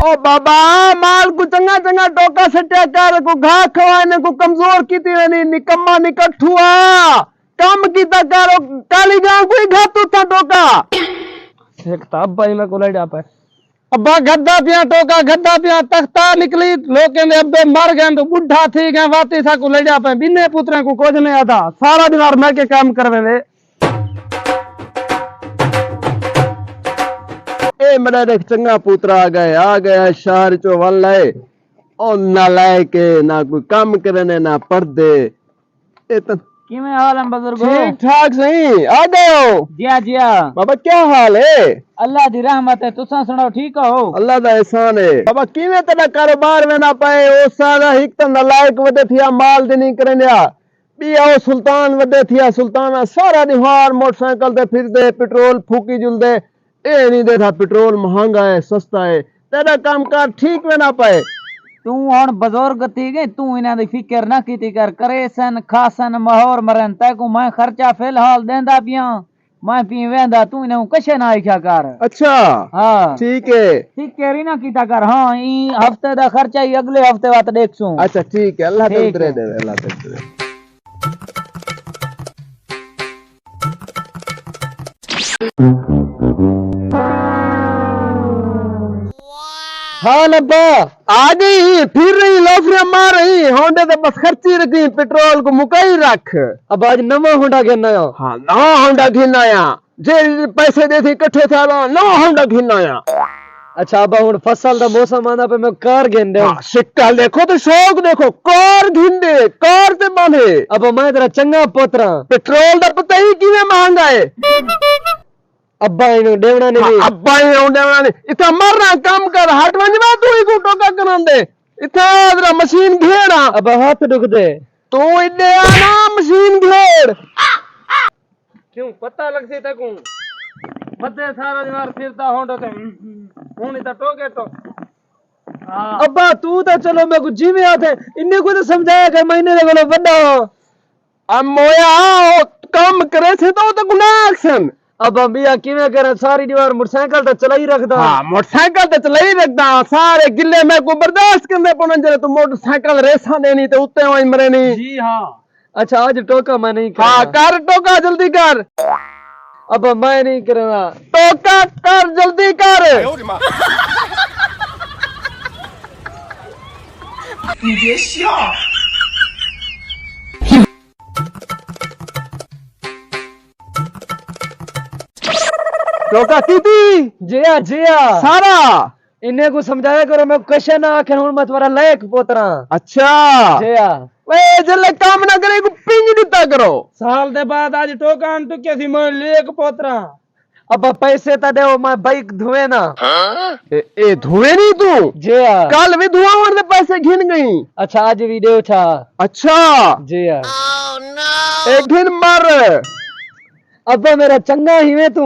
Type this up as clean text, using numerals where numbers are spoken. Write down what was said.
ओ बाबा माल को चंगा चंगा टोका सटिया कर को घा खवाने को कमजोर कीती नहीं निकम्मा निकठुआ काम कीता करो काली गांव कोई घातू था टोका एक ताब भाई मैं को लड़ा पे अब्बा गद्दा पिया टोका गद्दा पिया तख्ता निकली लोग कहंदे अब्बे मर गए तो बुढ़ा थी गए वाती था को लड़ा पे बिने पुत्रा को कुछ नहीं आता सारा दिन और मैं के काम करवे वे ए मेरा देख चंगा पुत्रा आ गया शहर चो वल है और ना लायके ना कोई काम करने ना पढ़दे ए तो किवें हाल है बुजुर्गो ठीक ठाक सही आ गए हो जिया जिया बाबा क्या हाल है अल्लाह दी रहमत है तुसा सुनाओ ठीक हो अल्लाह दा एहसान है बाबा किवें तेरा कारोबार में ना पाए ओ सारा हिक तो नलायक वदे थिया माल दे नहीं करनिया बिया ओ सुल्तान वदे थिया सुल्ताना सारा दिहार मोटरसाइकिल ते फिरदे पेट्रोल फूकी जुलदे ए नहीं देखा पेट्रोल महंगा है सस्ता है तेरा कामकाज ठीक में ना पाए तू हुन बुजुर्ग थी गई तू इना दी फिक्र ना कीती कर करेसन खासन महौर मरन तैको मैं खर्चा फिलहाल देंदा पिया मैं पी वेंदा तू इना कशे ना आख्या कर अच्छा हां ठीक है फिक्र ही ना कीता कर हां ई हफ्ते दा खर्चा ही अगले हफ्ते बात देखसू अच्छा ठीक है अल्लाह ठीक तेरे है। दे अल्लाह तेरे दे हाँ अब्बा आ गई फिर रही लोफरिया मार रही होंडे तो बस खर्ची रखी पेट्रोल को मुकाई रख अब आज नवा होंडा घेना हाँ नवा होंडा घिनाया जे पैसे दे थे इकट्ठे था नवा होंडा घिनाया अच्छा अब हुन फसल दा मौसम आंदा पे मैं कार घेन दे हाँ, सिक्का देखो तो शौक देखो कार घिंदे कार ते बांधे अब मैं तेरा चंगा पोतरा पेट्रोल दा पता ही किवें महंगा है अब्बा इनु देवना नहीं अब्बा ही होंडे वाले इतना मरना काम कर हट वंजवा तू ही को टोका करांदे इतना जरा मशीन घेड़ा अब हाथ दुख दे तू इधे आना मशीन घेड़ क्यों पता लग से तकू बदे सारा दिन फिरता होंडो ते हुन इता टोके तो अब्बा तू तो चलो मैं कुछ जीवे आते इन्ने को तो समझाया कि महीने दे बोलो बड़ा हो अब मोया काम करे थे तो गुनाह सन अब अम्बिया किवें करे सारी दीवार मोटरसाइकिल तो चला ही रखदा हाँ मोटरसाइकिल तो चला ही रखदा सारे गिले में को बर्दाश्त करने पड़न जरे तो मोटरसाइकिल रेसा देनी तो उत्ते वहीं मरे नहीं जी हां अच्छा आज टोका मैं नहीं हाँ कर टोका जल्दी कर अब मैं नहीं करना टोका कर जल्दी कर टोका कीती जिया जिया सारा इन्हें को समझाया करो मैं कैसे ना आखिर हूं मैं तुम्हारा लायक पोतरा अच्छा जिया वे जल्ले काम ना करे को पिंज दिता करो साल दे बाद आज टोका तो क्या थी मैं लेक पोतरा अब पैसे तो दे मैं बाइक धुए ना ए धुए नहीं तू जिया कल भी धुआं वाले पैसे घिन गई अच्छा आज वीडियो था अच्छा जिया एक दिन मर अब मेरा चंगा ही में तू